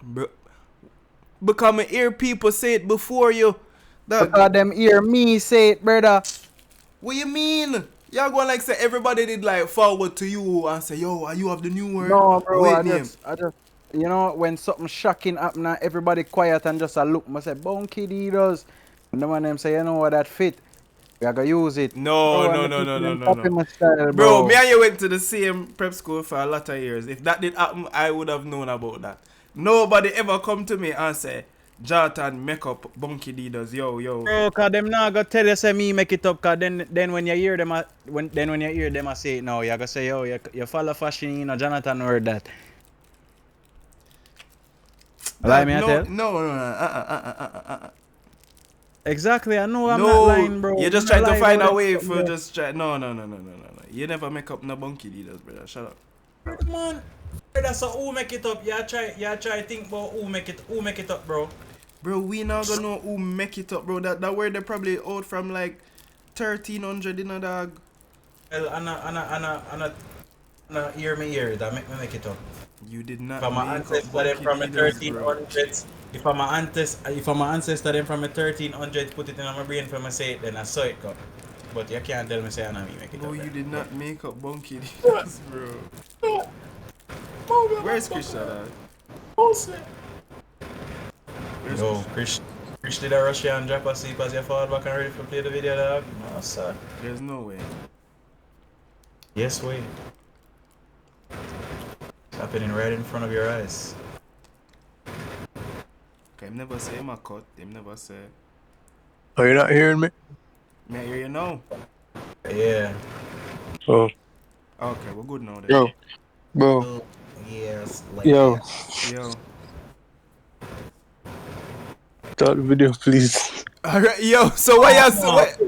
Bro, because I hear people say it before you. That, Because them hear me say it, brother. what you mean? Y'all going like say everybody did like forward to you and say, yo, are you have the new word? No, And bro, wait I name. just, you know, when something shocking happen, and everybody quiet and just a look, I say, Bunky Didos. And the man them say, you know what, that fit. We are gonna use it. No, Bro, and no, the no, no, people no, them no, copy no. my style, Bro, me bro. and you went to the same prep school for a lot of years. If that did happen, I would have known about that. Nobody ever come to me and say, Jonathan, make up Bunky Didas, yo. Bro, cause them not gonna tell you say me make it up, cause then when you hear them when you hear them I say it now, you gonna say, yo, you follow fashion, you know, Jonathan heard that. Lie Dog, me I no, tell? no, no, Exactly, I know I'm not no. lying, bro. You I'm just not trying to lying find about a them way something for there. just try. No. You never make up no Bunky Didas, brother. Shut up. Come on. That's a who make it up. You try think about who make it up, bro. Bro, we not gonna know who make it up, bro. That word they probably out from like 1300 in a dog. Well, Anna hear me here, that make it up. You did If not I'm an make up ancestor them Bunky from the Didas, bro. 1300s, if I'm an ancestor them from the 1300s, put it in my brain for me say it, then I saw it go. But you can't tell me say I know me make it Bro, up you then. did not make up Bunky Didas, bro. Where's Krisha, dog? Where's Yo, Krisha? Chris did a rush and drop asleep as you fall back and ready to play the video, dog? No, sir. There's no way. Yes, wait. It's happening right in front of your eyes. Okay, him never say him a cut. Him never say. Are you not hearing me? Me I hear you now. Yeah. Oh, Okay, we're good now then. yo, bro, Oh, yes, like yo, that. Yo. start the video, please. Alright, yo, so what you No, what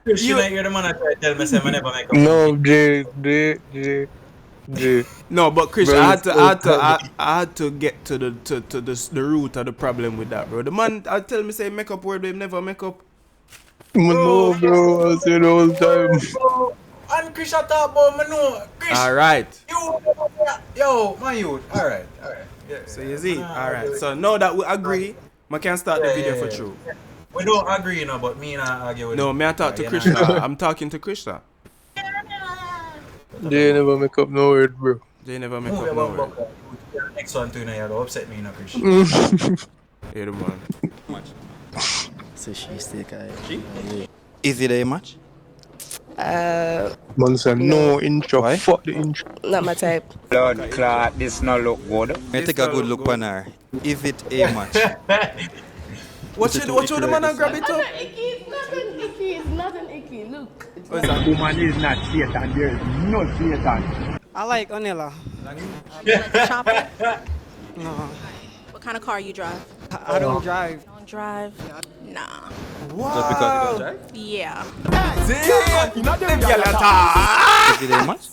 Chris, you you not hear the man I try to tell me say I never make a No, monkey. J. No, but Chris, Bro, you so funny. I had to get to the root of the problem with that, bro. The man I tell me say make up word they never make up. No, Bro, bro, I say the whole time. bro. And Chris I talk about me know. Chris, Alright. you, yo, my youth. Alright. Yeah, So you see? man, Alright. So now that we agree, I can start the video for yeah. true. We don't agree, you know, but me and I argue with No, him. me I talk to You know? Krishna. I'm talking to Krishna. J never make up no word, bro. They never make Move up your no bum word. buckle. Next one too, now you go upset me, you know, Chris. Yeah, the man. So she still can. Is it a match? Man say no No, intro, Why? fuck the intro. not my type. Blood clot, this not look good. I This take a don't good look look on good. her. Is it a match? Watch it, watch out the man and grab it up. Icky, nothing icky, it's nothing icky. Look. What's that? Woman is not Satan, there is no Satan. I like vanilla. You like the chopper? No, What kind of car you drive? I don't drive. Don't drive? Nah. Just because you don't drive? Yeah. Damn! Them gyal a talk. Is it a match?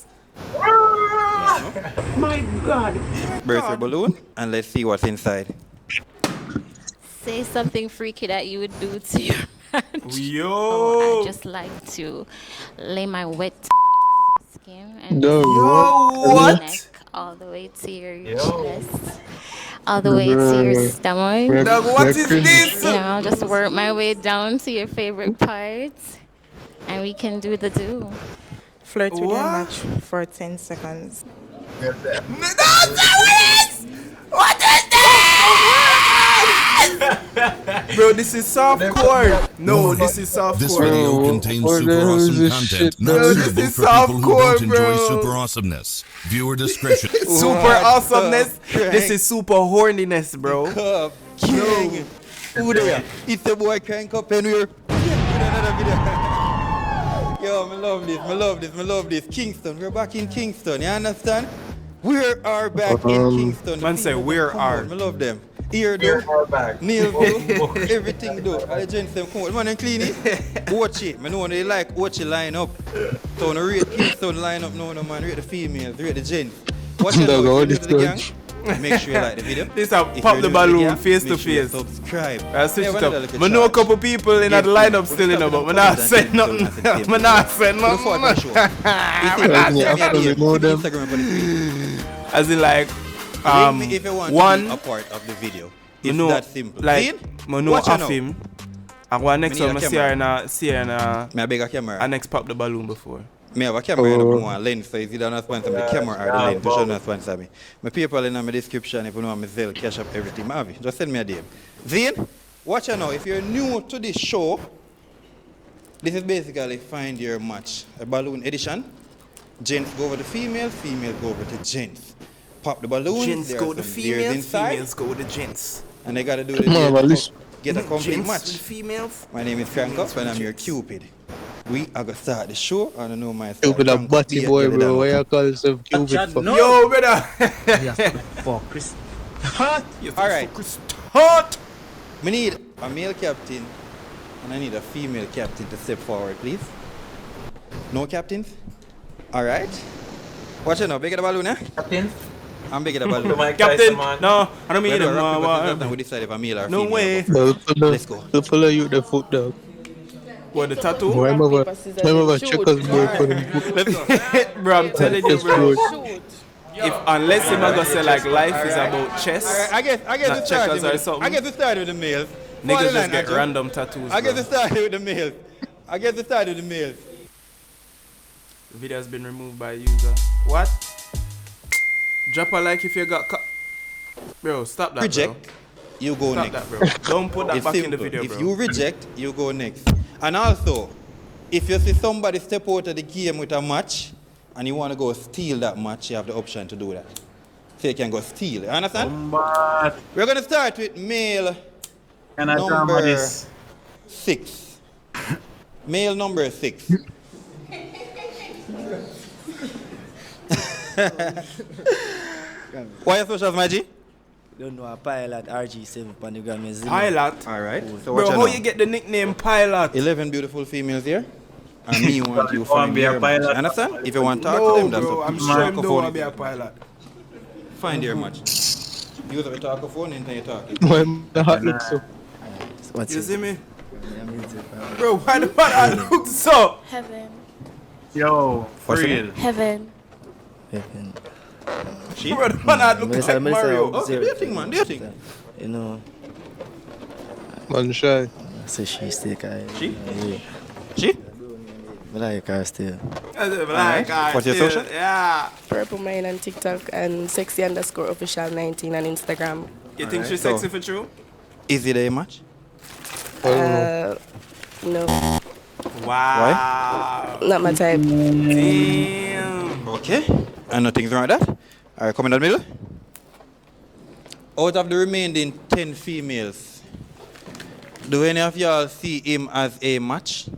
My God. Burst your balloon and let's see what's inside. Say something freaky that you would do to your man. Oh, Yo! I just like to lay my wet skin and No, Yo, your what? neck all the way to your Yo. chest, all the way to your stomach. Dog, what is this? You know, I'll just work my way down to your favorite parts, and we can do the do. Flirt with your What? match for 10 seconds. What is this? Bro, this is softcore. No, this is This softcore. video contains what super the hell is awesome this content shit, not bro? This suitable is for people who softcore, don't enjoy bro. super awesomeness. Viewer discretion. Super What awesomeness. the This is super horniness, bro. Cup king. Who there? It's the boy crank up anywhere. Another video. Yo, me love this. Kingston, we're back in Kingston, you understand? We are back in Kingston. Man say, where Come are? on, me love them. Ear Here do, or back. nail do, everything do. All the gents them come on. Man, and clean it. Ochi, me know they like Ochi line up. So when I rate Kingston line up, no man, rate the females, rate the gents. Watch it Dog, out, all if you're new this to the gang, touch. make sure you like the video. This a If pop you're the new to balloon gang, face to make sure you face. subscribe. I switch Yeah, it one of up. the little I know a charge. couple people in the Yes, lineup please. still in Stop but them I'm not comments saying and tell them nothing. not to I'm not saying Look forward to the nothing. show. You Like, you see, actually know them. Instagram for the screen. As in like, Ring me if you want one, to be a part of the video. you It's know, that simple. like, See? I know Watch her of now. him. I want next Me need time a I see her in a May I beg a camera? I next pop the balloon before. Me have a camera and I want a lens, so it's either not sponsor me the camera or the lens, which not sponsor me. My people in my description, if you know me Zelle, cash up everything, I have it. Just send me a DM. Zane, watch her now. If you're new to this show, this is basically find your match. A balloon edition. Gents go over to females, females go over to gents. Pop the balloon. Gents go to females, females go to gents. And they gotta do the get a complete Gents match. to females. My name is Frank Up and I'm your Cupid. We are gonna start the show. I don't know my Cupid a butty boy, bro. Why you call yourself Cupid for? Yo, brother. For Chris. Alright. Hot. We need a male captain and I need a female captain to step forward, please. No captains? Alright. Watch it now. Big the balloon, eh? Captain. I'm big the balloon. Captain. No, I don't mean We it. we decide if a male or No female. way. Let's go. The follow you the foot dog. What, the tattoo? Remember checkers boy for them. Bro, I'm telling you, That's bro. good. If unless him gonna say like life is about chess, Alright, I guess Not we start checkers or with something. I guess we start with the males. niggas just get random tattoos. I guess bro. we start with the males. I guess we start with the males. The video has been removed by user. What? Drop a like if you got bro, stop that, Reject, bro. you go Stop next. that, bro. Don't put that It's back simple. in the video, If bro. you reject, you go next. And also, if you see somebody step out of the game with a match and you want to go steal that match, you have the option to do that. So you can go steal. You understand? But We're going to start with male can I drama number this? 6. Male number 6. Why your socials, my G? Don't know a pilot RG7 Panagram is Pilot. Alright. So Bro, watch how out you now. get the nickname Pilot? 11 beautiful females here. And me want you Go find and be a your match. pilot. Understand? If you want to talk No, to them, that's bro, up I'm to sure him don't Talkaphone. want to be a pilot. Find your match. Use the talkaphone and then you talk. When the hot looks so. What's You it? see me? Bro, why the pilot look so? Heaven. Yo, for What's the real. Heaven. Heaven. She? Bro, the pilot look Melissa- like Melissa Mario. Okay, do you think, man? Do you think? You know, Man shy. so she still kind of. She? Yeah. She? I like her still. What's your social? Yeah. Purple Mine on TikTok and sexy_official19 on Instagram. You think she's So- sexy for true? Is it a match? No, Wow. not my type. Damn. Okay. And nothing's wrong with that. Alright, come in the middle. Out of the remaining 10 females, do any of y'all see him as a match?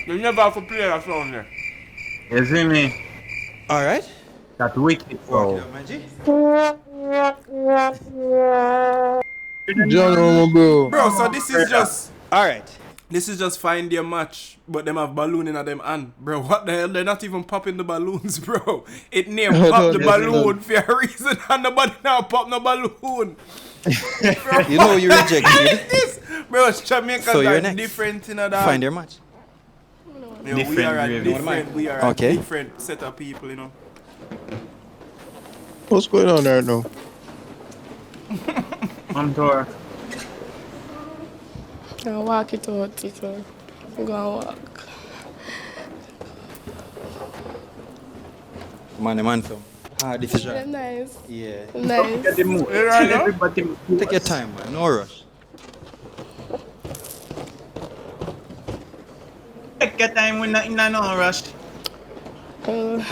You never have to play that song there. You see me? Alright. That wicked, bro. John Romo, bro. Bro, so this is just Alright. this is just find their match, but them have balloon in them hand. Bro, what the hell? They're not even popping the balloons, bro. It name pop the balloon for a reason and nobody now pop no balloon. You know you rejected. This, bro, Jamaican So you're are next. different in that. Find your match. You know, we Different, are a really. different, we are Okay. a different set of people, you know. What's going on there now? On tour. I'll walk it out, Tito. I'm gonna walk. Man, some hard decision. Nice. Yeah. Nice. Get the move. You right now? Everybody move. Take your time, man. No rush. Take your time. We're not in no rush. Who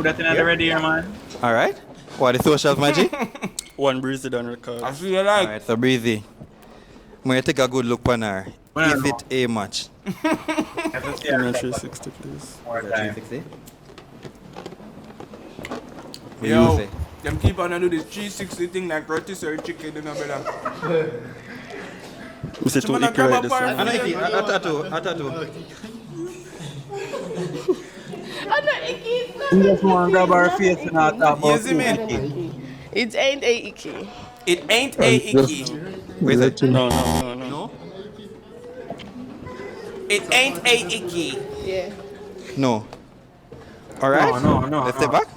that in ready here, man? Alright. What the socials, Magic? One breezy done record. I feel like Alright, so breezy. I'm gonna take a good look on her. Well, Is it a match? 360, please. More time. 360? What yo, you say? them keep on do this 360 thing like rotisserie chicken, you know, brother. We say two Someone icky grab right a this bar. one. I know it. A tattoo. I'm not icky. It's not You just want to grab our face and not talk You about see me? it. It ain't a icky. It ain't a icky. Wait a second. No. No? It ain't a icky. Yeah. No. Alright? No. Let's step back.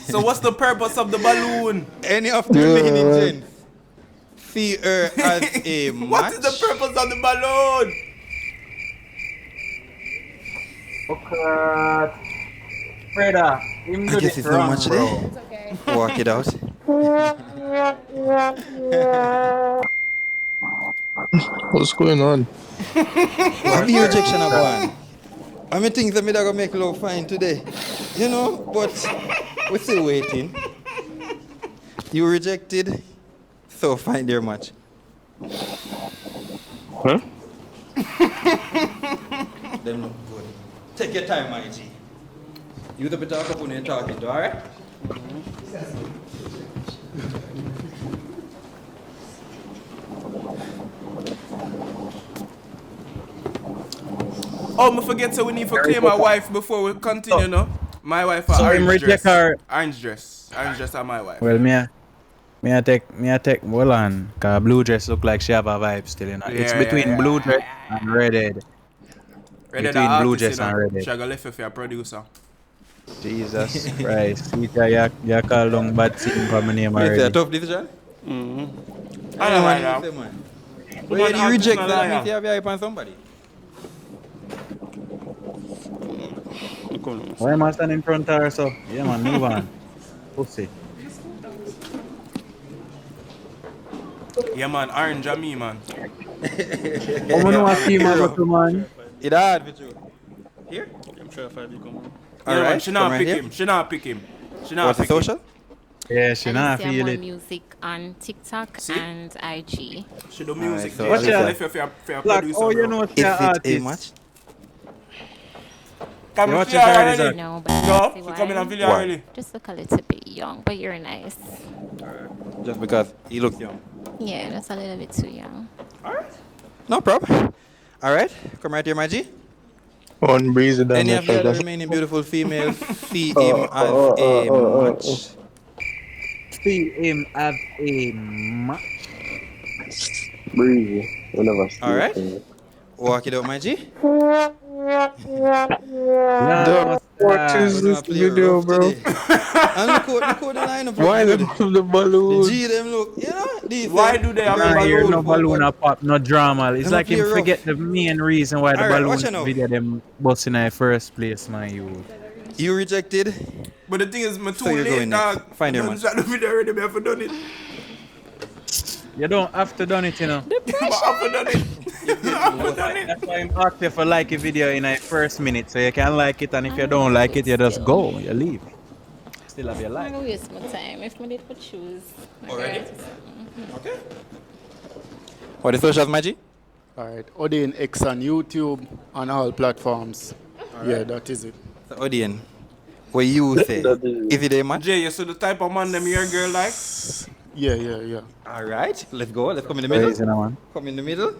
So what's the purpose of the balloon? Any of the remaining gents see her as a match? What is the purpose of the balloon? Okay. Brother, him do I guess this it's not wrong, much bro. there. Walk it out. What's going on? What be rejection of one? I mean things that me that gonna make love fine today. You know, but we're still waiting. You rejected, so find your match. Huh? Them look good. Take your time, my G. You the better couple when you're talking to, alright? Oh, me forget so we need to claim my wife before we continue, no? My wife a So him orange dress. reject her. Orange dress. Orange dress are my wife. Well, me I take hold on, cause blue dress look like she have a vibe still, you know. It's between blue dress and redhead. Between blue dress and redhead. She go left for your producer. Jesus Christ. You call down bad thing for my name It's a already. tough decision. I don't mind that. When you reject that, means you have your eye on somebody. Why am I standing in front of her so? Yeah man, move on. Pussy. Yeah man, orange and me man. How many want to see my go to man? It's hard with you. Here? I'm sure if I become one. Yeah, man, Alright, she come not right pick here. him. She not pick him. She not What's the pick him. social? Yeah, she not Alicia feel more it. music on TikTok See? and IG. She do music. so Watch Alicia- out for your Like, producer. oh, you bro. know Is she it a artist. match? Come You and watch see it her already, already. Zach? No, but No, see she why? come in and video Why? already. Just look a little bit young, but you're nice. Just because he looks young. Yeah, that's a little bit too young. No problem. Alright, come right here, my G. One breezy down Any there. of the other remaining beautiful females see him as a match? See him have a match. Breezy. Whenever. Alright. Walk it out, my G. No, What is this video, bro? And look how the lineup Why look the, good. the The balloon? G them look, you know, decent. Why do they have a Nah, here balloon? no balloon a pop, no drama. It's Them like a play him rough. forget the main reason why the Alright, watch it balloon now. video them bust in the first place, man. You. You rejected. But the thing is, me too So you're late, going dog. next. Find your Done match. shot the video already, me have to done it. You don't have to done it, you know. But I have to done it. I have to done it. That's why I'm asking you for like a video in the first minute, so you can like it, and if you don't like it, you just go, you leave. Still have your I life. don't waste my time if I did for choose. Already? Okay. What is socials, my G? Alright, Odin X on YouTube on all platforms. Yeah, that is it. So, Odin, what you say? Is it a match? Jay, you see the type of man them your girl like? Yeah. Alright, let's go. Let's come in the middle. Crazy, no, man. Come in the middle.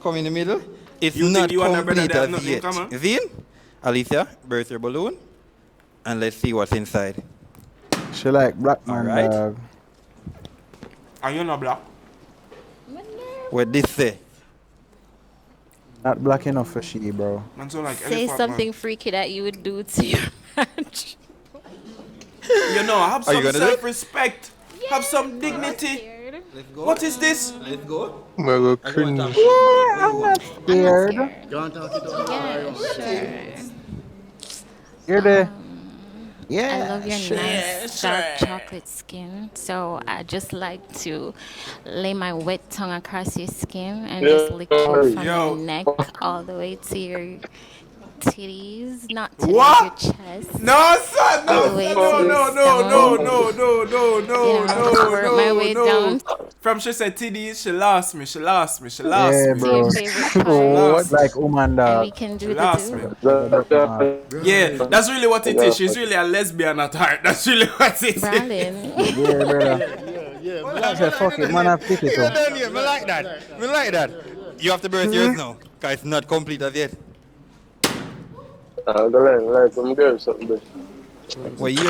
Come in the middle. It's You not think you and her brother complete they have as nothing in yet. common? Zin, Alicia, birth your balloon. And let's see what's inside. She like black man, Alright. dog. And you're not black. What this say? Not black enough for she, bro. Man, so like Say elephant, something freaky that you would do to your match. Man. You know, have Are you some gonna do it? self-respect. Have some dignity. Let's go. What is this? Let's go. I'm gonna go Everyone cringe. talk. I'm not scared. You want to talk it over? Yeah, sure. You're the. I Yeah. love your nice dark chocolate skin. So I just like to lay my wet tongue across your skin and just lick you from Yo. your neck all the way to your titties, not to What? your chest. No, son, no, All the way son, no, to no, your no, stomach. no, Work my way down From she said TDs, she lost me. Yeah, to bro. your favorite part. What? Like woman, And we dog. can do She the lost do. me. Yeah, that's really what it is. She's really a lesbian at heart. That's really what it is. Brandon. Yeah, brother. I said, fuck it, man, I pick it Yeah, up. done here. Me like that. Me like that. You have to birth yours now. Because it's not complete as yet. I'm gonna like some girl something. What year?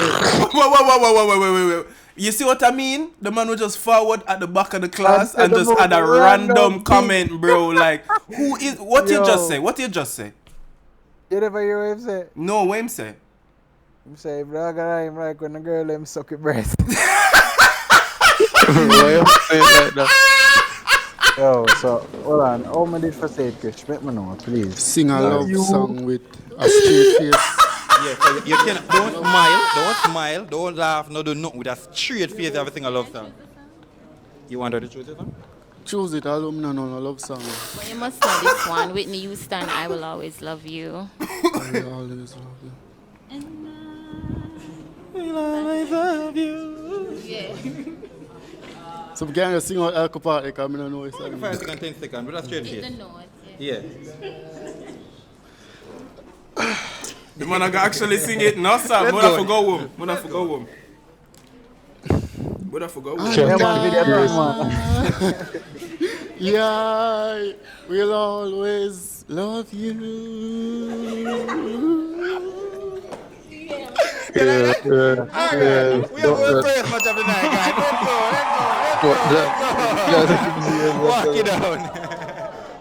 Wait. You see what I mean? The man was just forward at the back of the class and just had a random comment, bro. Like, who is? What you just say? What you just say? You never hear what him say? No, what him say? Him say, brother, I'm like when the girl them suck your breath. Why you say it like that? Yo, so, hold on. How many did for say it, Chris? Let me know, please. Sing a love song with a straight face. Yeah, so you can don't smile, don't laugh, no do nothing with a straight face. Everything a love song. You want her to choose it? Huh? Choose it, I'll no love song. Well, you must know this one. Whitney Houston, I Will Always Love You. I will always love you. Will always love you. Yeah. So we can't just sing out alcohol part because I don't know it's 5 seconds, 10 seconds, but that's straight Hit the face. note. Yeah. The man I can actually sing it. No, sir. Let's Mother go. forgot him. Mother forgot him. Mother forgot him. Yeah, we'll always love you. Yeah. We have our first match of the night, guys. Let's go. Walk it down.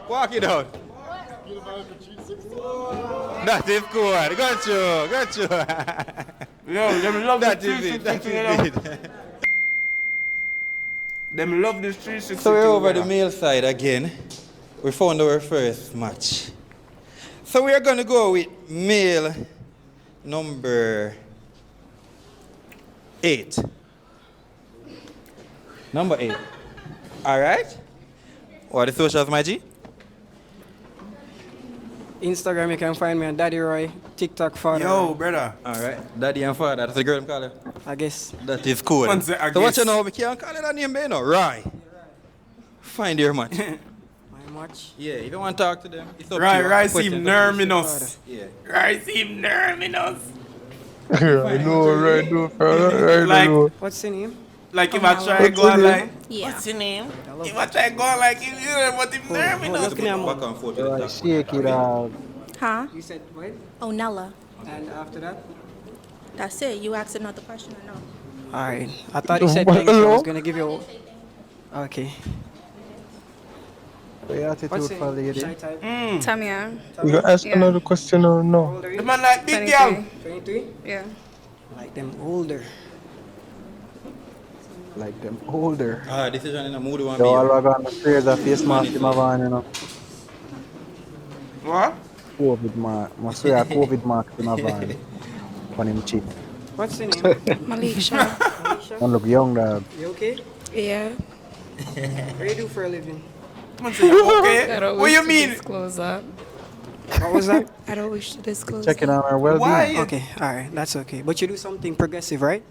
Walk it down. That is good. Got you. Yo, them love That the is it. 360. Them love the 360. So we're over the male side again. We found our first match. So we are going to go with male number 8. Number 8. All right. What are the socials, my G? Instagram, you can find me on Daddy Roy. TikTok, Father. Yo, brother. All right. Daddy and father. That's the girl I'm calling. I guess. That is cool. Man say, I So what guess. you know? We can't call it that name, you know. Right. Find your match. My match. Yeah, if you want to talk to them, it's up to Right, you. right, Question seem to them. nerminous. Yeah. Right, seem nerminous. I know, right, no, right, Like, no. What's the name? like if I try to go on like, Yeah. what's your name? If I try to go on like, you know what him nerminous. Look at Back and forth with the top. Shake it out. Huh? You said what? Oh, Nella. And after that? That's it. You asked another question or no? Alright. I thought you said thanks, so I was going to give you a... Okay. The attitude What's for the lady. shy type? Tamia. You gonna ask another question or How no? old are The you? man like big girl. 23? Yeah. Like them older. Like them older. Ah, decision in a mood one. Yo, all I got on the stairs, a face mask in my van, you know. What? COVID mark. I swear a COVID mark in my van. On him cheek. What's the name? Malisha. Don't look young, dog. You okay? Yeah. What do you do for a living? Man say, okay. I don't What wish you to mean? disclose that. What was that? I don't wish to disclose Checking that. on our well-being. Why? Okay, alright, that's okay. But you do something progressive, right?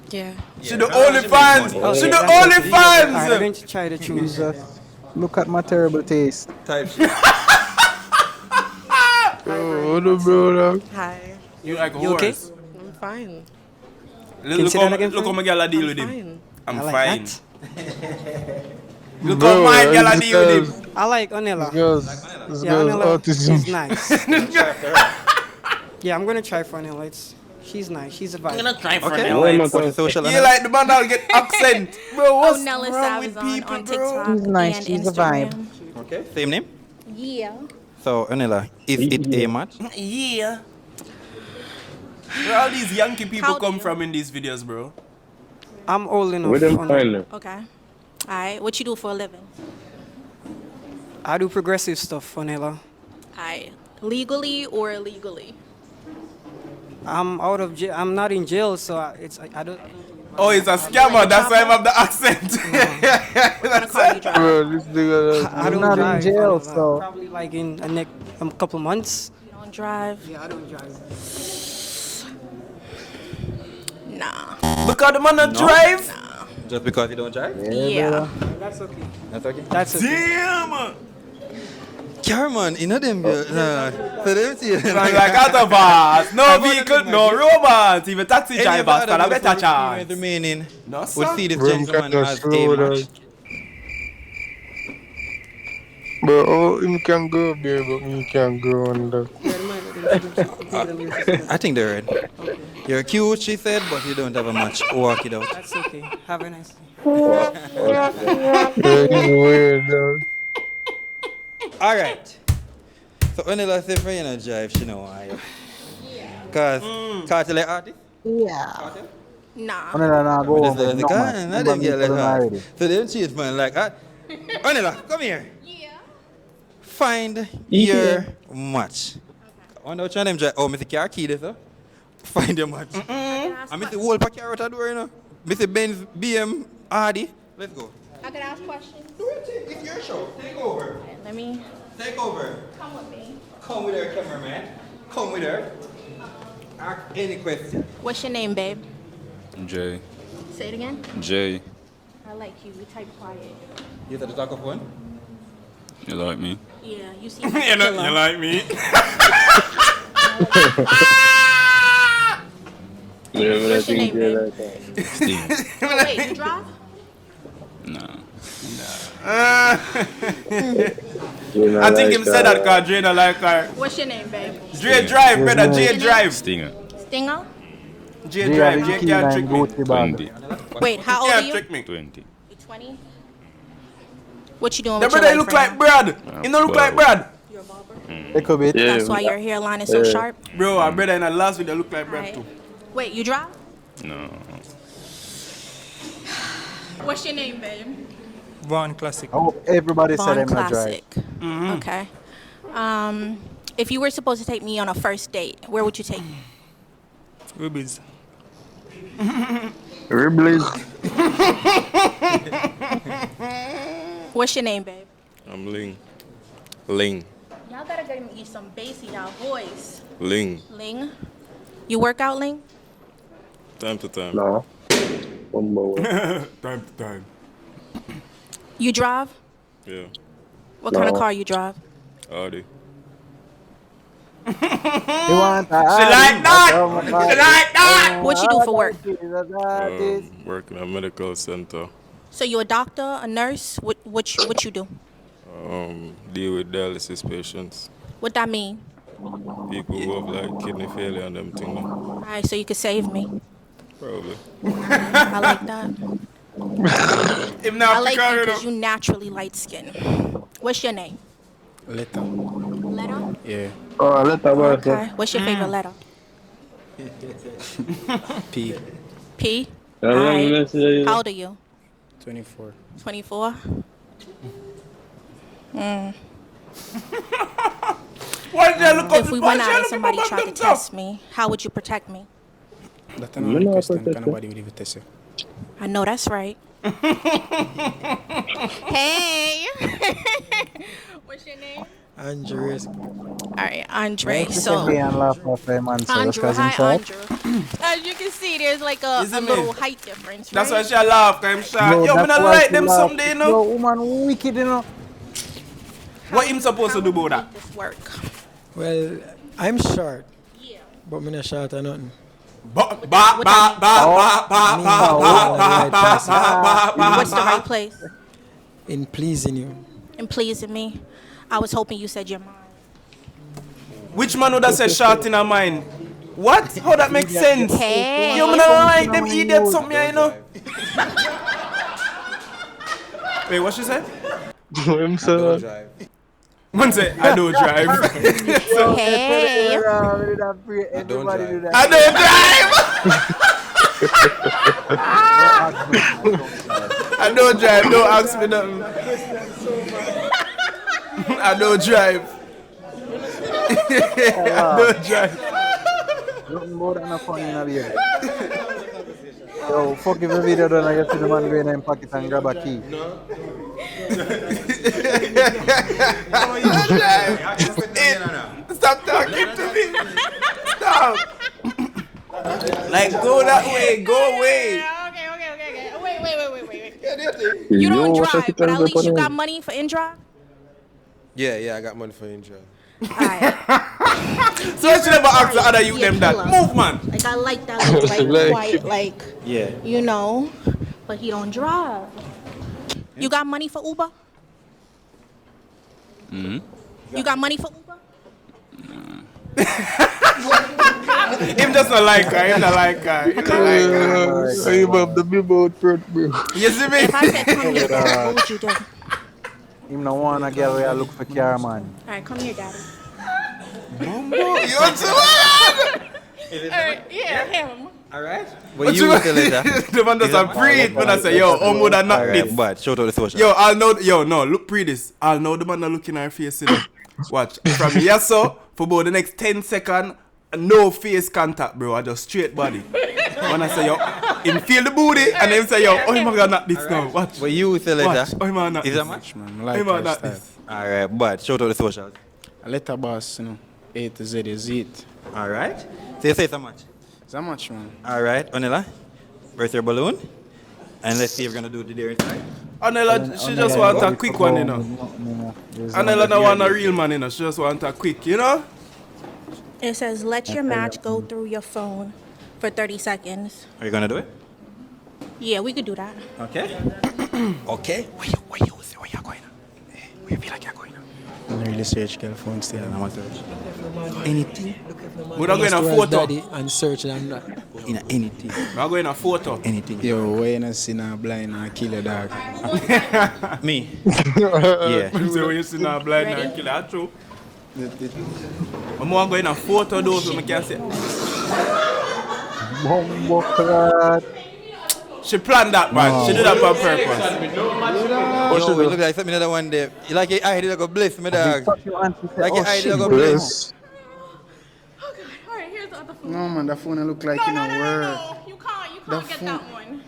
Yeah. She the only fans. Okay, She the that's only okay. Alright, I'm fans. going to try to choose. Jesus. Look at my terrible taste. Type shit. Oh, no, bro, dog. Hi. You like a You okay? horse. I'm fine. Look say how that again look for how me? my girl a deal with him. Fine. I'm I like fine. that. Look Bro, how my girl a this deal with girl's- him. I like Onella. This Yeah, girl's Onella autism. is nice. Yeah, I'm gonna try for Onella. She's nice. She's a vibe. try for Okay. him. What's the social? You like the man that'll get accent. Bro, what's Oh, Nella wrong Sav with is on people, bro? TikTok She's nice, and she's a Instagram. vibe. Okay. Same name. Yeah. So Anila, is it a match? Yeah. Where all these Yankee people How do come you? from in these videos, bro? I'm old enough. Where them Onella. find them? Okay. All right. What you do for a living? I do progressive stuff, Onella. All right. Legally or illegally? I'm out of jail. I'm not in jail, so I don't. Oh, it's a scammer. That's why I have the accent. What kind of car you drive? Bro, this nigga, I don't not in drive. jail, Onella. so- Probably like in a couple months. You don't drive? Yeah, I don't drive. Nah. Because the man not drive. Just because you don't drive? Yeah. That's okay. That's okay. That's okay. Damn. Carman, you know them. So them see. Man like out of us. No vehicle, no robots. Even taxi drivers stand a better chance. Remaining No, would sir. see this Bro, gentleman kinda as slow, a match. dog. Bro, oh, him can go there, but he can't go on that. I think they're right. You're cute, she said, but you don't have a match. Walk it out. That's okay. Have a nice day. Yeah, he's weird, dog. All right. So when I say for you know drive, she know why. Cause cartel like artist? Yeah. Cartel? Nah. Onela go Just home with like, no ah, man. I Remember didn't me get for like them hard. already. So they cheat man like ah. Onela, come here. Yeah. Find Yeah. your match. I wonder which one of them drive. Oh, Mr. Car key there, sir. Find your match. I miss the whole pack out the door, you know. Mr. Benz, BM, Hardy. Let's go. I can ask questions. Do it. It's your show. Take over. Let me Take over. come with me. Come with her, cameraman. Come with her. Ask any question. What's your name, babe? Jay. Say it again. Jay. I like you. You type quiet. You have to talk of one? You like me? Yeah, you see. You like me? What's your name, babe? Steve. Oh, wait, you drive? No. I think him said that because Dre don't like her. What's your name, babe? Dre drive, brother. Dre drive. Stinger. Stinger? Dre drive. Dre can't trick me. 20. Wait, how old are Can't you? trick me. 20. You 20? What you doing The with your brother life look right like Brad. He don't look like Brad. You're a barber? Take a bit. That's why your hairline is so sharp? Bro, our brother in the last video look like Brad too. Wait, you drive? No. What's your name, babe? Von Classic. I hope everybody said Vaughn I'm not Classic. drive. Okay. If you were supposed to take me on a first date, where would you take me? Rubies. Ribblies. What's your name, babe? I'm Ling. Ling. Y'all gotta get me some bass in y'all voice. Ling. Ling? You work out, Ling? Time to time. No. One more. Time to time. You drive? Yeah. What kind of No. car you drive? Audi. You want She like that. She like that. What you do for work? Work in a medical center. So you a doctor, a nurse? What you do? Deal with dialysis patients. What that mean? People who have like kidney failure and them thing. All right, so you could save me. Probably. I like that. If not I like you African, because you naturally light skin. What's your name? Letter. Letter? Yeah. Oh, let that work. Okay. What's your favorite letter? P. P? Alright. How old are you? 24. 24? why did they look up? If we why went they out and look somebody up tried to themselves? test me, how would you protect me? That's another question. Can nobody will even test you? I know that's right. Hey! What's your name? Andres. Alright, Andre. Be So, and laugh off a man, so Andrew, because him hi, short. Andrew. As you can see, there's like a Is it me? little height difference, That's why right? she laugh, cause I'm shy. Yo, me that's not why like she them laugh. someday, you know. Yo, woman, wicked, you know. What him supposed to do about that? This work. Well, I'm short, Yeah. but I'm not short or nothing. Ba ba ba ba ba ba ba ba ba ba. What's the right place? In pleasing you. In pleasing me. I was hoping you said your mind. Which man would have said short in her mind? What? How that make sense? Hey. You me not like them idiots something, you know? Wait, what she said? I'm so. One say, I don't drive. Hey. Everybody do that. I don't drive. I don't drive. Don't ask me nothing. I don't drive. I don't drive. Nothing more than a funny in a video. Yo, fuck if a video done, I get to the man going in pocket and grab a key. Stop talking to me. Stop. Like, go that way. Go away. Okay. Wait. You don't drive, but at least you got money for in-drive? Yeah, I got money for Indra. Alright. So I should never ask the other you them that. Move, man. Like, I like that little, like, quiet, like, Yeah. you know, but he don't drive. You got money for Uber? You got money for Uber? Him just not like her. Him not like her. Him not like her. I'm up the billboard front, bro. You see me? If I said come here, Daddy, what would you do? Him no want a girl where I look for car, man. Alright, come here, Daddy. Bumbo, you want to man? Yeah, him. Alright. What you tell later? The man does a breed when I say, yo, would I not this? But shout out the social. Yo, I'll know, yo, no, look pre this. I'll know the man not looking at her face, you know. Watch. From yes, so, for about the next 10 seconds, no face contact, bro. I just straight body. When I say, yo, him feel the booty, and then say, yo, oh, my God, not this now. Watch. What you tell later? Watch. Oh, man, not Is this. that match, man? Like man, not this. Alright, but shout out the socials. A letter boss, you know. A to Z is it. Alright. So you say so much? So much, man. Alright, Onela. Birthday balloon. And let's see if we're gonna do the dare inside. Anela, she just want a quick one, you know. Anela don't want a real man, you know. She just want a quick, you know. It says, let your match go through your phone for 30 seconds. Are you gonna do it? Yeah, we could do that. Okay. Okay. Where you going? Where you feel like you're going? I really search girl phone still. I'm gonna search. Anything. We're not going a photo. And search them. In anything. We're going a photo. Anything. Yo, why you not see a blind and kill a dog? Me. Yeah. So when you see now blind and kill that true. I'm going a photo though so I can see. She planned that, man. No. She did that on purpose. Yo, you look like something that one day. You like your eye did go bliss, me dog. Like your eye did go bliss. Alright, here's the other phone. No, man, that phone look like you know where. No, you can't get that one.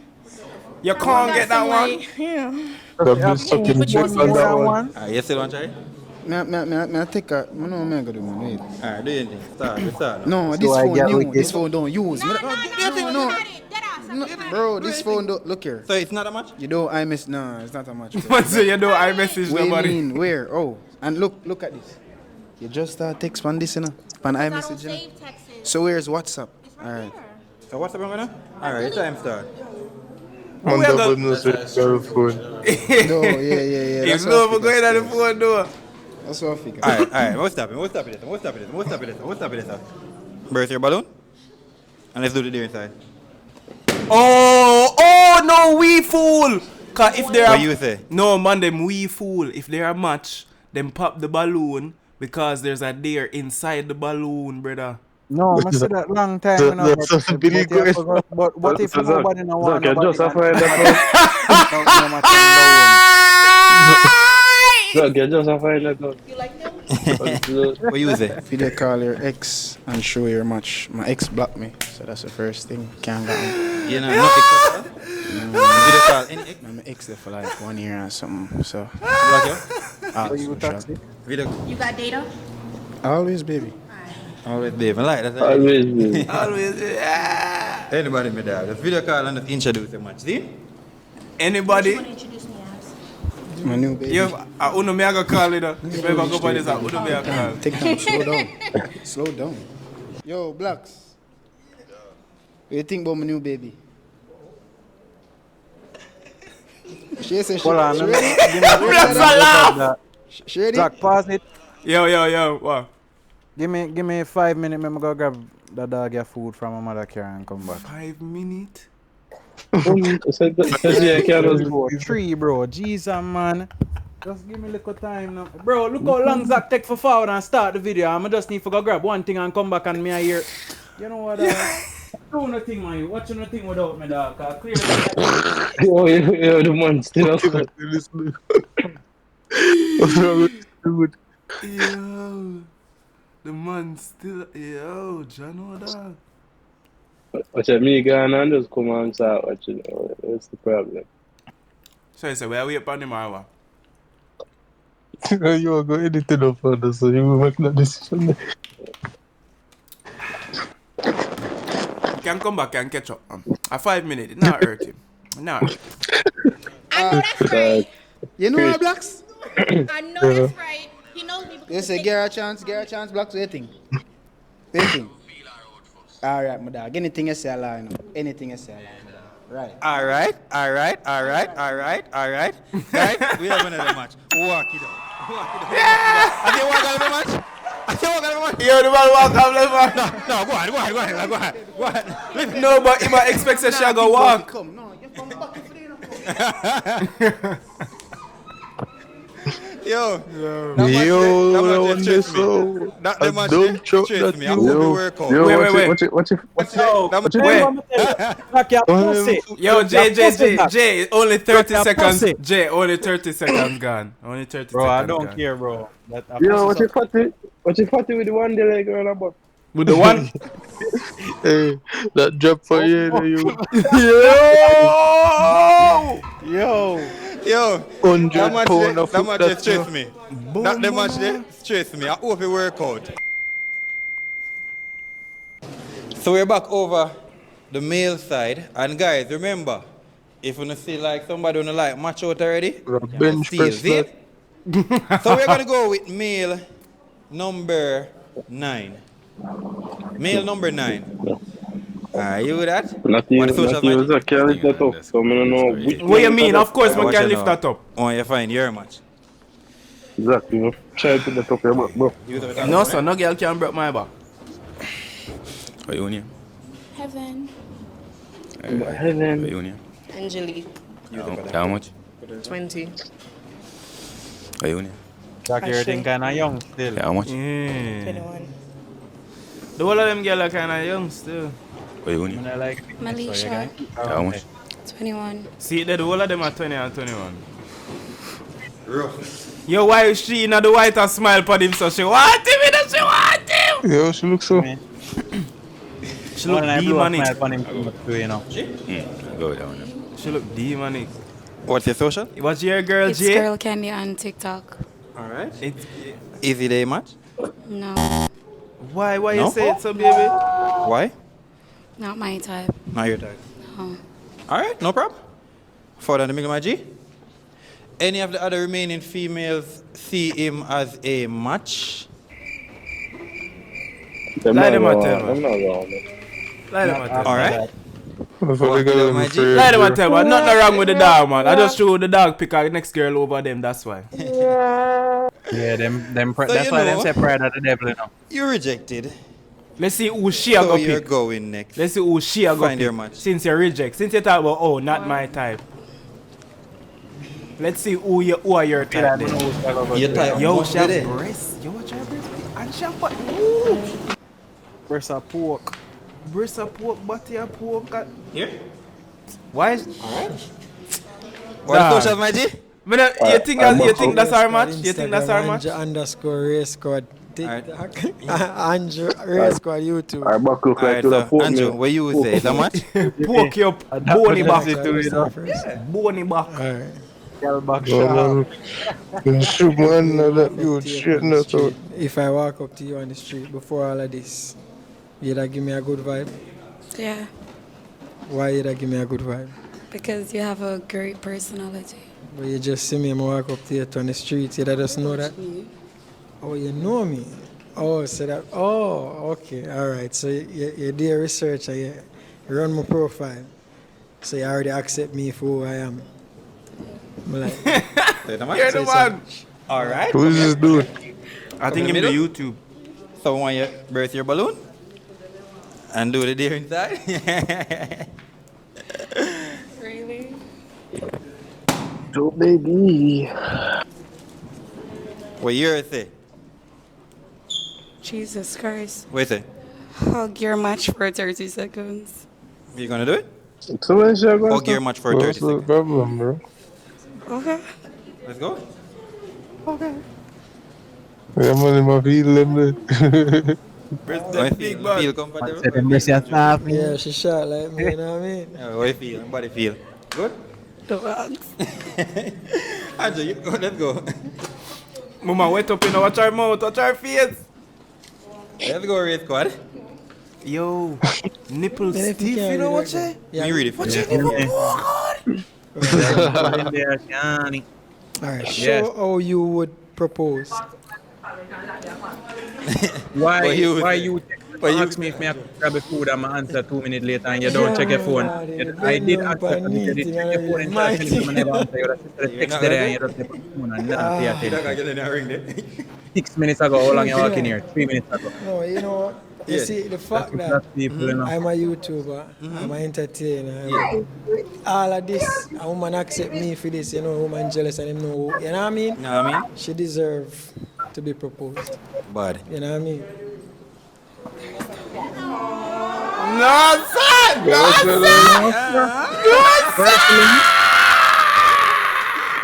You can't get that one? Yeah. That be sucking But you dick on that one. You still want to try? Me take a. No, I'm gonna do man. Wait. Alright, do your thing. Start. No, this phone new. This phone don't use. No. Bro, this phone don't. Look here. So it's not a match? You don't iMessage. No, it's not a match. What say you don't iMessage What do you nobody? mean? Where? Oh, and look at this. You just text on this, you know, on iMessage. You know? So where's WhatsApp? All right. So what's up, man? Alright, time start. Man, double nose with girl phone. No, yeah. It's no for going on the phone though. That's what I figured. Alright, what's stopping this? Burst your balloon. And let's do the dare inside. Oh no, we fool. Cause if they are What you say? No man, them we fool. If they are match, them pop the balloon because there's a dare inside the balloon, brother. No, I said that long time. You know, but what if nobody no want nobody? You like them? What you say? If you call your ex and show your match, my ex blocked me, so that's the first thing. Can't get him. You know, no ex. Video call. Any ex? I'm ex there for like 1 year or something. So. Block you? You taxi? Video. You got data? Always, baby. Always babe. I like that. Always baby. Always. Yeah. Anybody me dog. Just video call and just introduce the match. See? Anybody? Introduce me as. My new baby. Yo, I uno me I go call it. If I go for this, I uno me I call. Take time, slow down. Slow down. Yo, Blacks. What do you think about my new baby? She said she Hold on, she let me- ready? give me- Blacks a laugh. She ready? Jack, pause it. Yo, what? Give me 5 minutes. I'm go grab the dog your food from my mother car and come back. 5 minutes? 3, bro. Jesus, man. Just give me a little time now. Bro, look how long Zach take for forward and start the video. I just need to go grab one thing and come back and me a hear. You know what? Do nothing, man. Watch nothing without me, dog. Clearly. Yo, the man still up. Yo, the man still. Yo, John, dog. Watch me go and just come and start watching. What's the problem? So you say, where we up on the Marwa? You are going to edit it up further, so you will make that decision. You can come back and catch up. A 5 minutes, it not hurt him. Not hurt. I know that's right. You know what, Blacks? I know that's right. He knows me. You say, get a chance, Blacks, what do you think? What do you think? Alright, my dog. Anything you say, I lie, no. Anything you say, I lie, my dog. Right. Alright. Right? We have another match. Walk it up. I think walk out of the match. Yo, the man walk out the match. No, go on. No, but he might expect that she go walk. No, you come back if they don't come. Yo. That one this so. That A them match dumb they truck stress that me. I you. hope it work out. Wait. Yo, J, only 30 seconds. J, only 30 seconds gone. Only 30 Bro, seconds I don't gone. care, bro. Yo, what you fatty? What you fatty with the one day like girl about? With the one? Hey, that drop for you, you. Yo, 100 pound of that food match that stress me. That the match they stress me. I hope it work out. So we're back over the male side, and guys, remember, if you see like somebody on the like match out already, bench press see? that. So we're gonna go with male number 9. Male number 9. Are you with that? Not you, can't lift that up. So I don't know which What you mean? Of course, we can lift that up. Oh, you're fine. You're much. Exactly. Try to lift up your back, bro. No, sir. No girl can break my back. What you name? Heaven. Heaven. What you name? Angelique. How much? 20. What you name? Jack, you're getting kind of young still. How much? 21. The whole of them girls are kind of young still. What you name? I like Malaysia. How much? 21. See, the whole of them are 20 and 21. Yo, why is she in the white and smile for him so she want him? She want him! Yo, she looks so. She look demonic. You know. Go down. She look demonic. What's your social? What's your girl, It's Jay? Girl Candy on TikTok. Alright. Easy day match? No, Why No? you say it so, baby? Why? not my type. Not your type. No. Alright, no problem. Further than the my G. Any of the other remaining females see him as a match? Lie them a tell, I'm man. not wrong, man. Lie them a tell. Alright. That's what they got my in G. Lie them a tell, man. Nothing wrong with the dog, man. I just threw the dog pick our next girl over them, that's why. Yeah, them So that's you why know- them say pride of the devil, you know. You rejected. Let's see who she a So go you're pick. going next. Let's see who she a go Find your pick. match. Since you reject. Since you talk about, oh, not my type. Let's see who are your type then. Your type. Yo, must she be there. have breasts. Yo, watch her breasts. And she have butt. Ooh. Breast of pork. Breast of pork, body of pork. Here? Why is... What Nah. social, my G? You think that's our match? You think that's our match? Underscore race squad. Alright. Andrew race squad YouTube. I back look like Alright, so Andrew, what you would say? Is that match? Pork your bony back. Yeah. Bony back. Alright. Girl back Oh, shot. man. Shoot, man. That you straighten that out. If I walk up to you on the street before all of this, you'd give me a good vibe? Yeah, Why you'd give me a good vibe? because you have a great personality. But you just see me and walk up to you on the street, you'd just know that? Oh, you know me? Oh, so that, oh, okay, all right. So you do your research and you run my profile. So you already accept me for who I am. I'm like, Say the match. You're the man. Alright. Who is this dude? I think him the the middle? YouTube. So when you birth your balloon and do the deer inside. Really? Joe, baby. What you say? Jesus Christ. What you say? Hug your match for 30 seconds. You gonna do it? So when she going Hug your match for 30 What's the seconds. problem, bro? Okay. Let's go. Okay. Yeah, man, in my feel them there. Feel comfortable? Say them breast your staff. yeah, she shot like me, you know what I mean? Yeah, what you feel? Body feel? Good? Don't ask. Andrew, let's go. Mama, wait up, you know, watch her mouth, watch her face. Let's go, race squad. Yo, nipple Then if stiff, you you can't know do what that, you? Yeah. You ready for Watch it? your nipple, oh God. Alright, show Yes. how you would propose. Why But you- you ask me if me I could grab a food and I answer 2 minutes later and you don't check your phone? I did answer and you did check your phone and you tell me I never answer. You just text there and you just take your phone and not pay You're not attention. gonna get in that ring there. 6 minutes ago, how long you walking here? 3 minutes ago. No, you know what? You Yes. see, the fact that That's people, you know. I'm a YouTuber, I'm an entertainer, all of this, a woman accept me for this, you know, a woman jealous and him know, you know what I mean? You know what I mean? She deserve to be proposed. Bad. You know what I mean? No, sir! No, sir!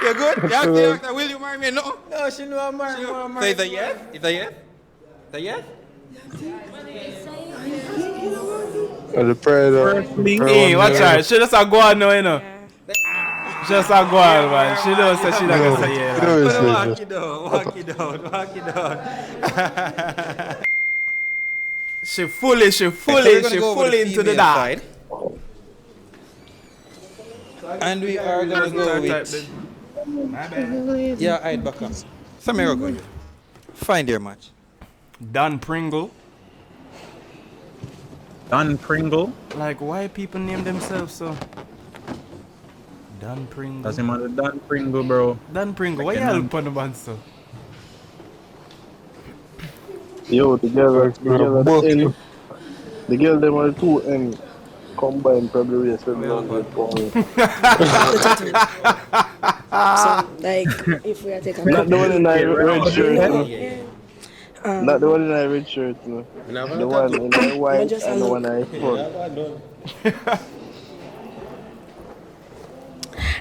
You good? You ask the doctor, will you marry me? No. No, she know I'm married. So it's a yes? It's a yes? It's a yes? The pride Hey, watch out. She just a go on now, you know. Just a go on, man. She don't say she not gonna say yeah. Walk it down. She fully into the dark. And we are gonna go with. Yeah, I'd back up. So me go. Find your match. Dan Pringle. Dan Pringle. Like, why people name themselves so? Dan Pringle. Doesn't matter. Dan Pringle, bro. Dan Pringle. Why you look on the band so? Yo, the girl them are two and combined probably race with So, like, if we are taking Not the one in the red shirt. Not the one in the red shirt, no. The one in the white and the one I front.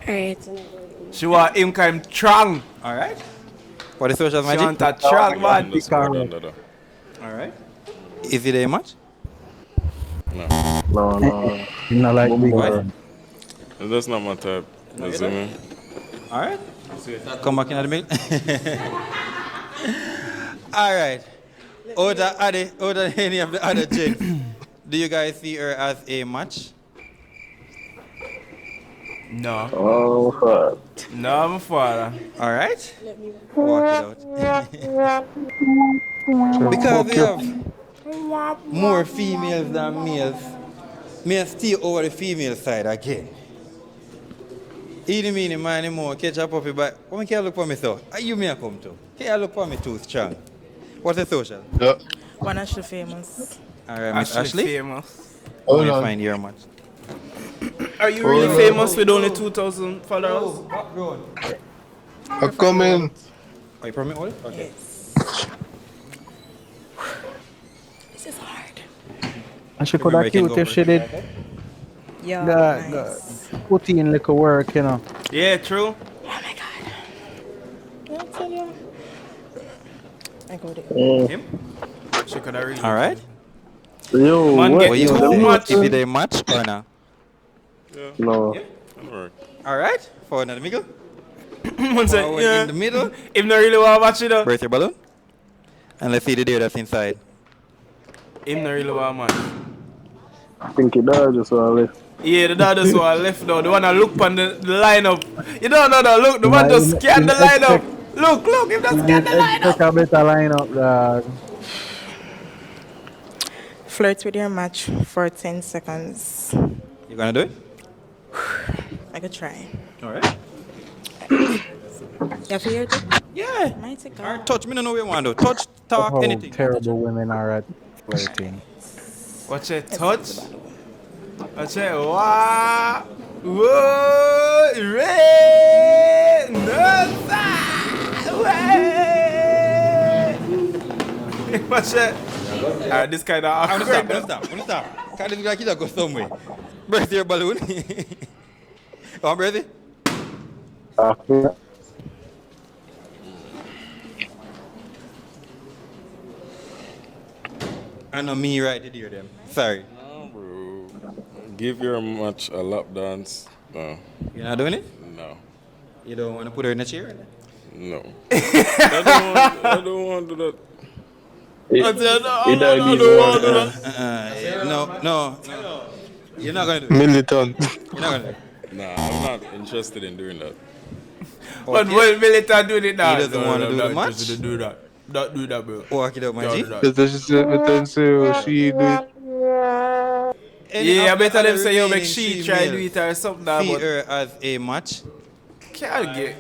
Alright. She want him kind strong. Alright. What is social magic? She want a strong man. Alright. Is it a match? No. You not like big one. That's not my type. You see me? Alright. Come back in the middle. Alright. Out of any of the other chicks, do you guys see her as a match? No. Oh, fuck. No, my father. Alright. Walk it out. Because we have more females than males, may stay over the female side again. Eeny, meeny, miny, more, catch a puppy, but when can look for me so? You may come to. Can you look for me too strong? What's the social? Yeah. One Ashley famous. Alright, Miss Ashley. Famous. How do you find your match? Are you really famous with only 2,000 followers? I come in. Are you from me all? Okay. This is hard. And she could have cute if she did. Yeah, nice. Put in little work, you know. Yeah, true. Oh my god. I'll tell you. I go there. Him? She could have really. Alright. Yo, Man, what? get Were you too much. if it a match or not? Yeah. No. Alright. For another middle. One sec, Forward yeah. in the middle. If not really want to watch it, Birth your balloon. And let's see the deer that's inside. him not really want to watch. I think it does just so I left. Yeah, the others who are left now, the one that look on the lineup. You don't know, look, the one just scan the lineup. Look, him just scan the lineup. Take a better lineup, dog. Flirt with your match for 10 seconds. You gonna do it? I could try. Alright. You have to hear it? Yeah. Might take Alright, touch me, no know what you want to do. Touch, talk, How anything. terrible women are at flirting. Watch it, touch. Watch it, wow. Whoa, red, no, watch it. Alright, this kind of I'm gonna stop. Can't look like you go somewhere. Birth your balloon. Come on, birthday. I know me right to hear them. Sorry. No, bro. Give your match a lap dance. No. You're not doing it? No. You don't want to put her in a chair? No. I don't want to do that. I don't want to do that. No. You're not going to do it. Militant. You're not going to do it. Nah, I'm not interested in doing that. But when Militant doing it now? He doesn't want to do the match? Do that. Don't do that, bro. Walk it up, my G. She do it. Yeah, I better them say you make she try do it or something. See But her as a match. can't get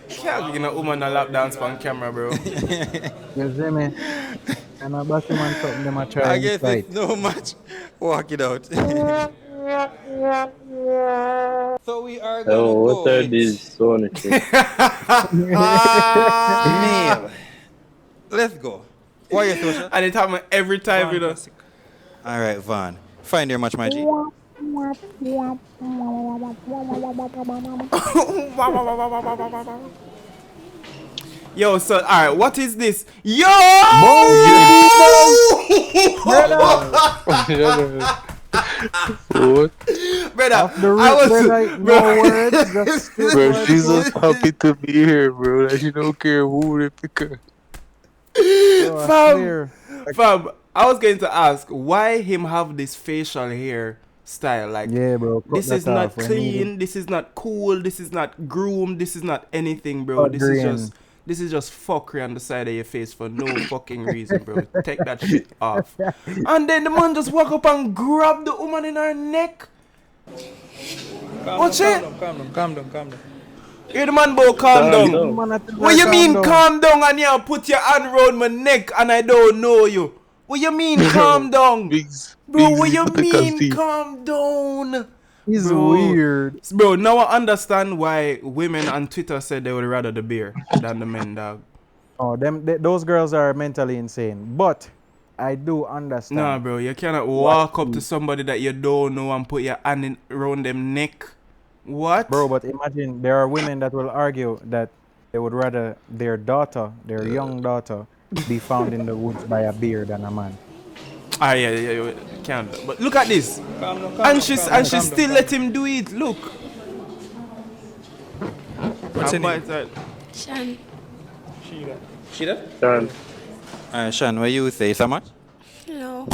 a woman a lap dance on camera, bro. You see me? And I bet him on something them I try I and guess fight. it's no match. Walk it out. So we are gonna Oh, go what are with these Sony shit? male. Let's go. Why are you social? And it happens every time, you know. All right, Vaughn. Find your match, my G. Yo, so alright, what is this? Yo! What? Brother, Off the I rip, was brother, no words. Just Bro, she's just happy to be here, bro. Like, she don't care who they pick her. Fam, I was going to ask why him have this facial hair style. Like, yeah, bro, cut this that is not off. We need clean, this is not cool, this is not groomed, this is not anything, bro. Cut This is just fuckery on the side of your face for no fucking reason, bro. Take that shit off. And then the man just walk up and grab the woman in her neck. Watch it. Calm down. Here the man boy calm down. What you mean calm down and you put your hand around my neck and I don't know you? What you mean calm down? Bro, what you mean calm down? He's weird. Bro, now I understand why women on Twitter said they would rather the beer than the men, dog. Oh, those girls are mentally insane. But I do understand. Nah, bro, you cannot walk up to somebody that you don't know and put your hand around them neck. What? Bro, but imagine there are women that will argue that they would rather their daughter, their young daughter, be found in the woods by a bear than a man. Ah, yeah, can't. But look at this. And she still let him do it. Look. What's her name? Shan. Sheila? Shan, what you say? Is that much? No.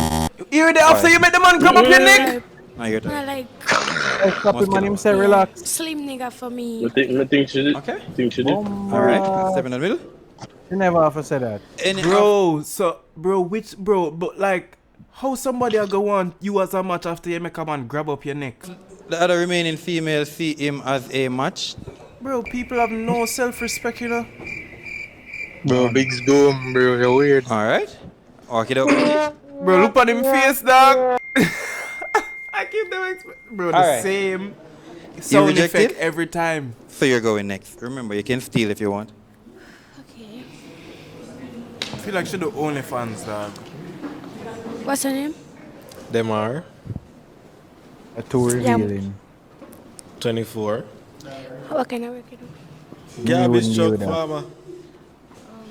Here the after you make the man grab up your neck. No, you're I like Stop him and him say relax. slim nigga for me. I think she did. Okay. Think she did. Alright, step in the middle. You never have to say that. But like, how somebody will go on you as a match after you make a man grab up your neck? The other remaining females see him as a match. Bro, people have no self-respect, you know? Bro, big dome, bro. You're weird. Alright. Walk it up. Bro, look at him face, dog. I keep them bro, the Alright. same sound rejected? effect every time. So you're going next. Remember, you can steal if you want. Okay. I feel like she's the only fans, dog. What's her name? Them are A two revealing. 24. What kind of work you do? Garbage truck that. farmer.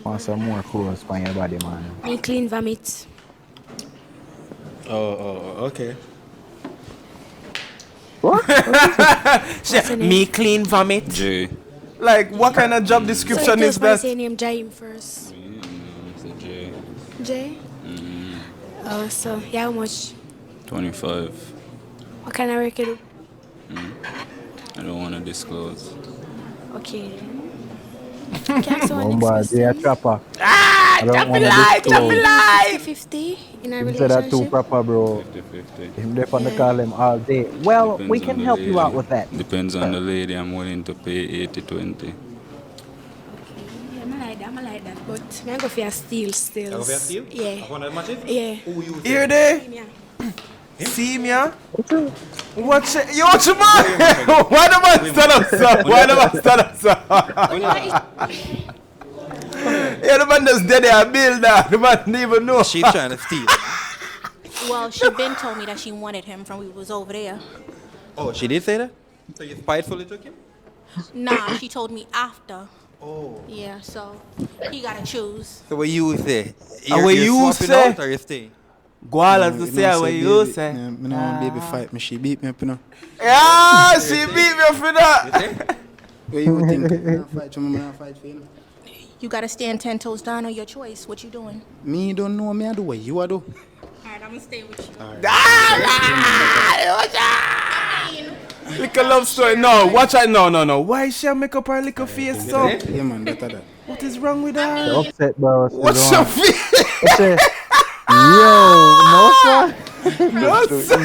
Want some more clothes for your body, man. Me clean vomit. Oh, okay. Me clean vomit. Jay. Like, what kind of job description is that? Say name Jaim first. Jay. Jay? Oh, so, yeah, how much? 25. What kind of work you do? I don't want to disclose. Okay. Can't someone Bombard, next yeah, question? trapper. Drop it live. 50 in a He said that too relationship? proper, bro. 50-50. Him there on the call him all day. Well, we Depends can on the help you out lady. with that. Depends on the lady. I'm willing to pay 80-20. Yeah, I like that, but I go for a steal still. You go for a steal? Yeah. One that matches? Yeah. Here they. See me, yeah? Watch it. You watch your man. Why the man stand up, sir? Why the man stand up, sir? Yeah, the man just dead there, build that. The man didn't even know. She trying to steal. Well, she been told me that she wanted him from we was over there. Oh, she did say that? So you spitefully took him? Nah, she told me after. Oh. Yeah, so he gotta choose. So what you say? And what you swapping say? out or you staying? Gualas to say what you say. I don't want baby fight me. She beat me up, you know. Yeah, she beat me up for that. What you think? I fight you, I fight for you. You gotta stand 10 toes down on your choice. What you doing? Me don't know me I do what you a do. Alright, I'm gonna stay with you. Little love story. No, watch out. No. Why she make up her little face so? Yeah, man, that. What is wrong with her? You're upset, bro. What's your face? Yo, no, sir. No, sir.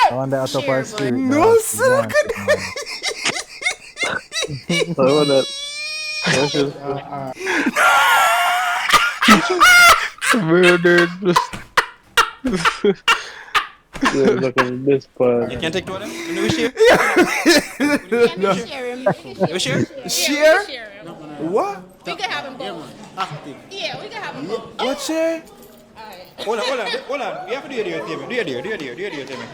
I wonder out of our spirit. No, sir. I want that. Murdered. Yeah, look at this part. You can take two of them? You share? Yeah, share him. You share? Share? Share him. What? We can have him both. Yeah, we can have him both. What share? Hold on. You have to do your dear, Timmy. Do your dear, Timmy.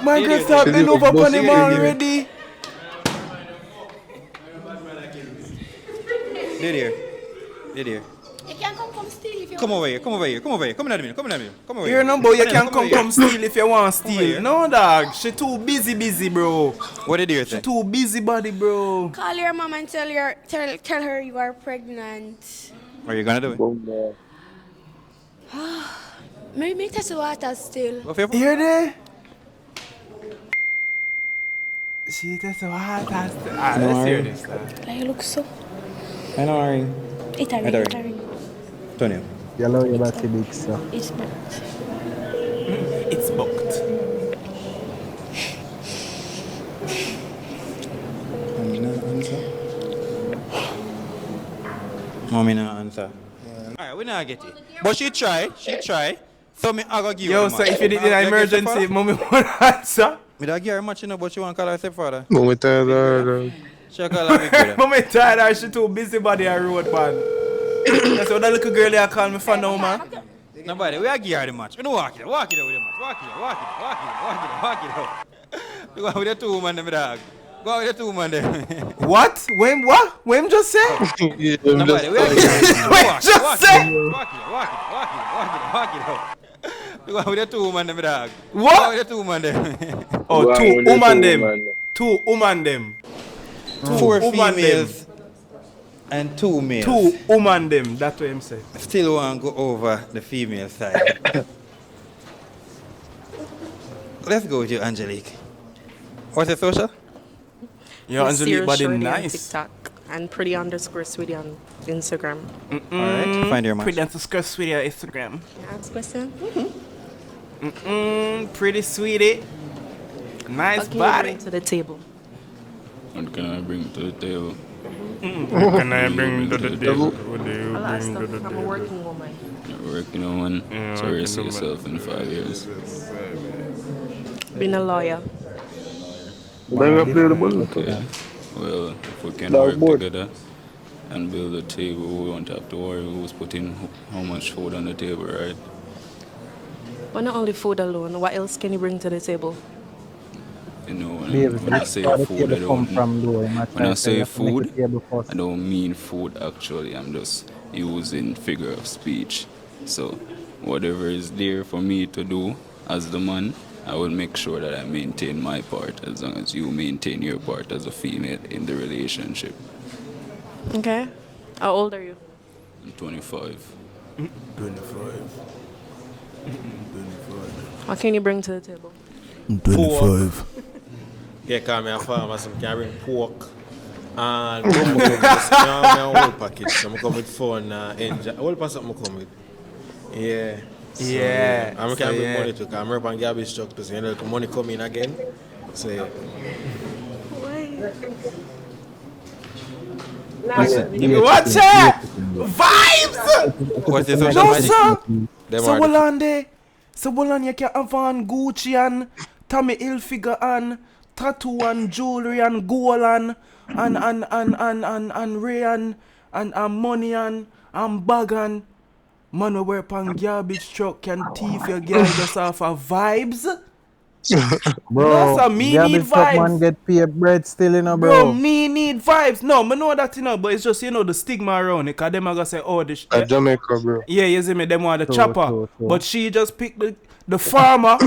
My girl start bend over upon him already. Dear. You can come steal if you Come over here. Come in at me. Come over Here, no boy, you can come steal if you want steal. No, dog. She too busy, bro. What did you say? She too busy body, bro. call your mom and tell her you are pregnant. What are you gonna do? Maybe test the water still. Hear that? She just let's hear this. You look so. I know, Ari. Itari. Tonio. Yellow, you about to big stuff. It's booked. It's booked. Mommy no answer. Alright, we not get it. But she try. So me I go give her Yo, a so match. if you did an emergency, mommy want answer. Me da give her a match, you know, but she want to call her stepfather. Mommy tired. She call her big brother. Mommy tired her, she too busy body on road, man. That's what that little girl here call me for now, man. Nobody, we are give her the match. We don't walk it out with the match. Walk it out. We go out with the two women, them dog. Go out with the two women, them. What? When just say? Nobody, we are give her the match. Just say? Walk it out. We go out with the two women, them dog. What? Go out with the two women, them. Oh, two woman them. Four females and two males. Two woman them, that's what him say. Still want to go over the female side. Let's go with you, Angelique. What's your social? Yo, Angelique body On nice. TikTok and pretty_sweetie on Instagram. Alright, find your match. Pretty_sweetie on Instagram. Ask question. Pretty sweetie. Nice What can you body. bring to the table? What can I bring to the table? What can I bring to the table? What do you A lot of bring to stuff. the I'm a table? working woman. You're working on one. So you see yourself in 5 years. Being a lawyer. Okay. Well, if we can work together and build a table, we won't have to worry who's putting how much food on the table, right? But not only food alone, what else can you bring to the table? You know, when I say food, I don't. When I say food, I don't mean food actually. I'm just using figure of speech. So, whatever is there for me to do as the man, I will make sure that I maintain my part as long as you maintain your part as a female in the relationship. Okay. How old are you? I'm 25. 25. What can you bring to the table? 25. Yeah, cause me a farmer, so I can bring pork and just a whole package. So I come with phone, engine, whole pass something I come with. Yeah. So, Yeah. And I So, can bring yeah. money too, cause I'm up on garbage truck too, so you know the money come in again. So yeah. What's that? Vibes! What's the No, social sir. Them So are well on there. So well on you can have on Gucci and Tommy Hilfiger and tattoo and jewelry and gold and Ray and money and bag and man who work on garbage truck can thief your girl just off of vibes. Bro, No, sir, me garbage need truck man vibes. get paid bread still, you know, Bro, bro. me need vibes. No, I know that, you know, but it's just, you know, the stigma around it. Because them are going to say, oh, this Jamaica, bro. yeah, you see me, them want the chopper. True. But she just picked the farmer.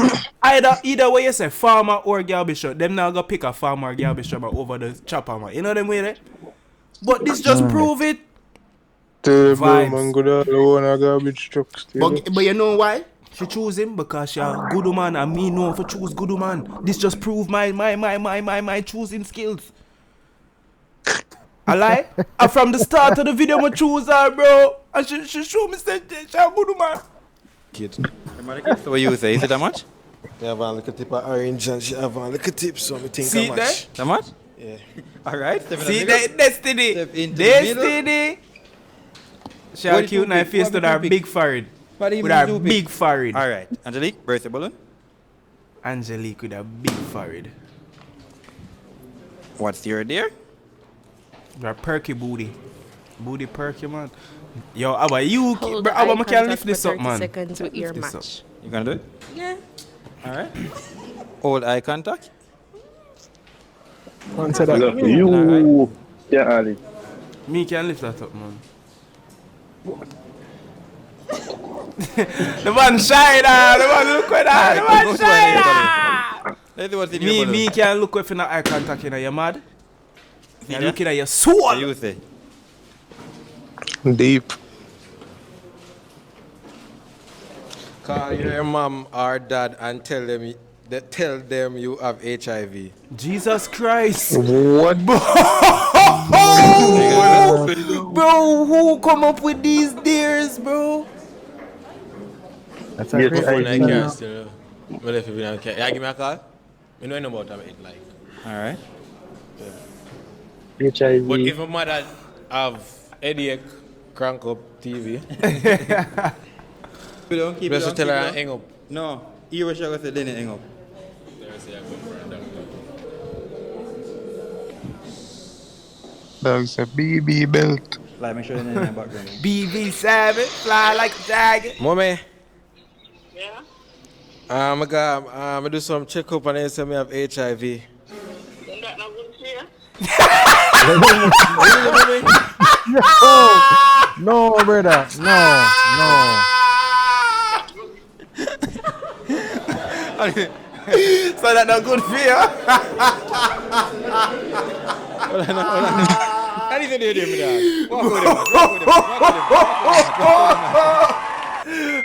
either way you say, farmer or garbage truck. Them now go pick a farmer or garbage truck over the chopper, man. You know them way there? But this just prove it. Tell bro, Vibes. man, good out the one a garbage truck still. But you know why? She choose him because she a good man and me know for choose good man. This just prove my choosing skills. I lie. And from the start of the video, I choose her, bro. And she show me say she a good man. Kid. So what you say? Is it that much? They have a little tip of orange and she have a little tip, so I think See how there? much. That much? Yeah. Alright. See that destiny. Step into the middle. Destiny. She have cute nice face with her big forehead. With her big forehead. Alright. Angelique, birthday balloon. Angelique with a big forehead. What's your dear? Her perky booty. Booty perky, man. Yo, Abba, you Hold bro, eye Abba, I can contact lift this for up, 30 man. seconds with your Lift this match. You gonna do it? Yeah. Alright. Hold eye contact. One said that. You. Yeah, Ali. Me can lift that up, man. The man shy now. The man look with that. The man shy now. Let's see what's in your balloon. Me can look with no eye contact, you know. You mad? You're looking at your soul. What you say? Deep. Call your mom or dad and tell them you have HIV. Jesus Christ. What? Bro, who come up with these dares, bro? That's Yeah, a great before I idea. can't still. Well, if you can't, yeah, give me a call. You know about it, like. Alright. HIV. But if my mother have headache, crank up TV. Keep it on, keep it Just on. tell keep her it to on. hang up. No. You wish I was saying hang up. Dog's a BB belt. Like, make sure you're in the background. BB7, fly like a dragon. Mommy. Yeah? I do some checkup and they say me have HIV. No, brother. No. So that's not good for you. Hold on. How do you do it, Walk with him.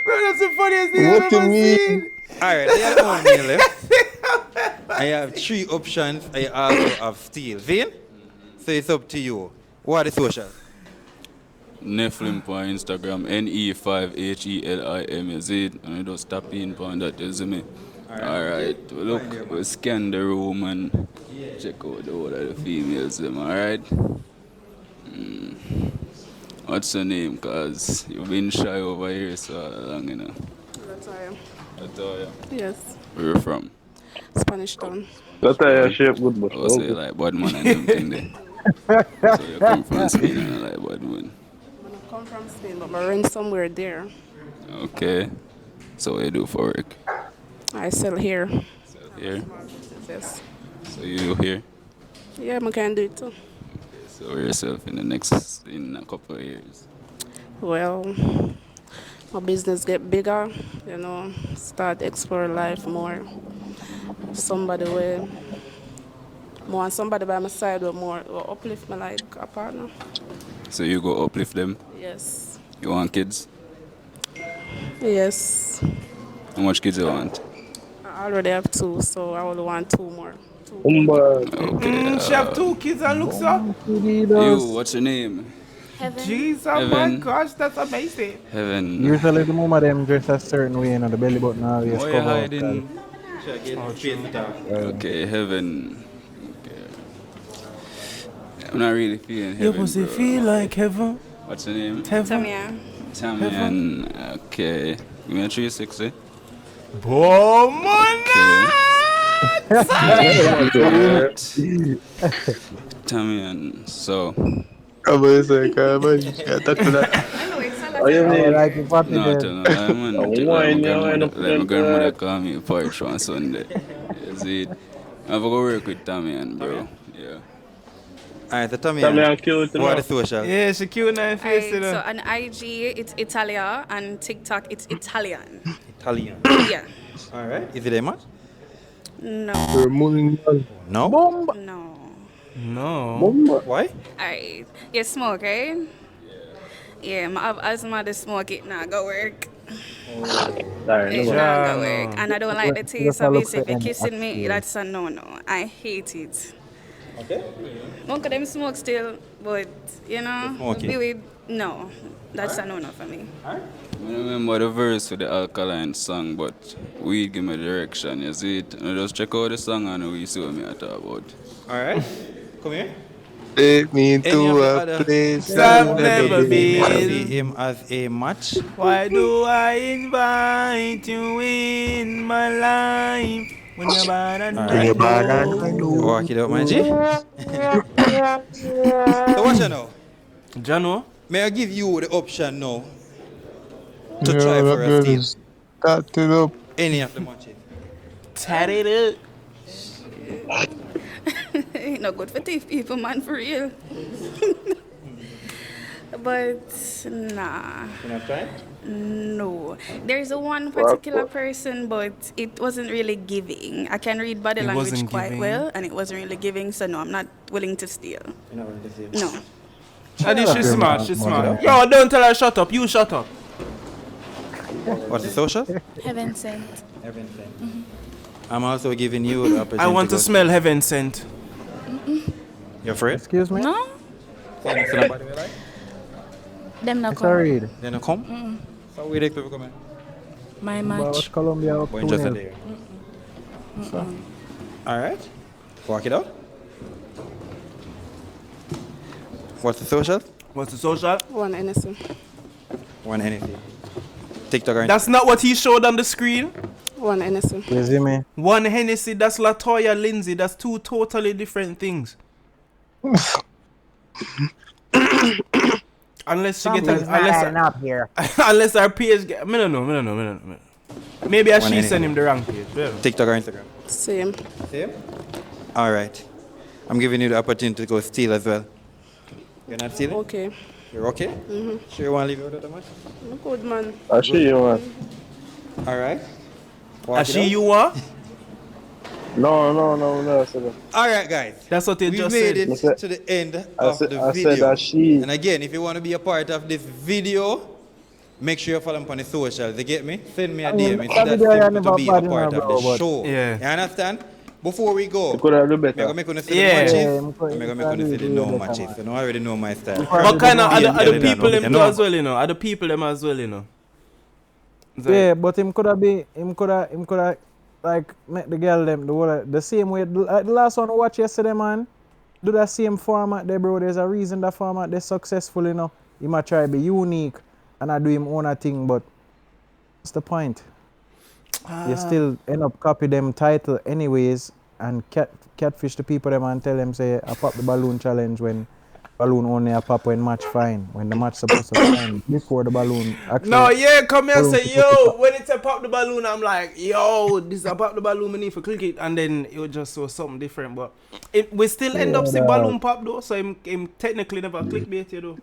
Bro, that's the funniest thing What I've you ever mean? seen. Alright, I have one meal left. I have 3 options. I also have steel. Vin? So it's up to you. What are the socials? Nephilim on Instagram, NE5HELIM, is it? And I just tap in on that, you see me? Alright, look, we scan the room and check out the whole of the females, them, alright? What's your name? Because you've been shy over here so long, you know. Latoya. Latoya? Yes. Where you from? Spanish Town. That's a shape good, but. Oh, so you like bad man and them thing there. So you come from Spain and you like bad man. I come from Spain, but I rent somewhere there. Okay. So what you do for work? I sell here. Here? Yes. So you do here? Yeah, I can do it too. So yourself in a couple of years. Well, my business get bigger, start explore life more. Somebody by my side will uplift me like a partner. So you go uplift them? Yes. You want kids? Yes. How much kids you want? I already have 2, so I would want 2 more. Okay. She have 2 kids and looks up. You, what's your name? Heaven. Jesus, my Heaven. gosh, that's amazing. Heaven. Usually the mama them dress a certain way, the belly button always Why you cover up, hiding? girl. Okay, Heaven. Okay. I'm not really feeling heaven. Your pussy bro. feel like heaven. What's your name? Heaven. Tamian. Okay. Give me a 360. Boom, man. Tamian. So. I'm going to say, come on. Talk to that. Like if what No, it tell no, let my grandmother call me porridge on Sunday. You see it? I'm going to work with Tamian, bro. Yeah. Alright, so Tommy, cute, what are the socials? Yeah, she cute nice face, you know. So on IG, it's Italia, and TikTok, it's Italian. Italian. Yeah. Alright. Is it a match? No. No? No. No. Why? Alright. You smoke, right? Yeah, I have asthma to smoke it now, go work. It's not go work. And I don't like the taste of it. If you're kissing me, that's a no-no. I hate it. Okay. One of them smoke still, but, Smoking. no. That's a no-no for me. I remember the verse for the Alkaline song, but weed give me direction, you see it? And I just check out the song and we see what me I talk about. Alright. Come here. Take me Any of to the a other place I've I've never never may been. see been. him as a match. Why do I invite you in my life when you're bad and Alright. I You're bad and I know? know. Walk it out, my G. So watch you now. Jano? May I give you the option now to try Yo, for that a girl steal? is tatted up. Any of the matches. Tat it up. Ain't no good for thief people, man, for real. But nah. You not trying? No. There's a one What? particular person, but it wasn't really giving. I can read body It language wasn't quite giving. well, and it wasn't really giving, so no, I'm not willing to steal. You not willing to steal? No. She's smart, she's smart. Yo, don't tell her shut up, you shut up. What's the social? Heaven sent. Heaven sent. I'm also giving you the opportunity. I want to go smell heaven scent. You afraid? Excuse me? No? Say nobody will like? Them not It's come. a read. They not come? So we take people coming. My But match. Colombia up But just a 2-0. day. Alright. Walk it out. What's the social? What's the social? One innocent. One anything. TikTok or That's not what he showed on the screen. One innocent. You see me? One Hennessy, that's Latoya Lindsay. That's two totally different things. Unless she get up here. unless our page get, I don't know. Maybe I One she anything. send him the wrong page. Yeah. TikTok or Instagram? Same. Same? Alright. I'm giving you the opportunity to go steal as well. You're not stealing? Okay. You're okay? Sure you want to leave it without that much? I'm good, man. I see you, man. Alright. I see you what? No, sir. Alright, guys. That's what they We just made said. it to the end I of said- the I video. said that she- And again, if you want to be a part of this video, make sure you follow me on the socials. You get me? Send me a DM. It's that video you simple to never be a bad, you part know, of bro, the but- show. Yeah. You understand? Before we go, You could have do I'm better. going to make you see Yeah. the matches. Yeah, I'm going to make you see the no matches. You know, I already know my style. But kind of Yeah, other yeah, people yeah, them no. too as well, you know. Other people them as well, you know. It's like- Yeah, but him coulda like make the girl them the same way. The last one I watch yesterday, man. Do that same format there, bro. There's a reason that format they successful, you know. He might try to be unique and I do him own a thing, but what's the point? You still end up copy them title anyways and catfish the people them and tell them say I pop the balloon challenge when balloon only a pop when match fine. When the match supposed to fine before the balloon actually. No, yeah, come here and balloon say, supposed to yo, pop. when it's a pop the balloon, I'm like, yo, this is a pop the balloon, I need to click it, and then it would just show something different, but we still end up see balloon pop though, so him technically never clickbait you though.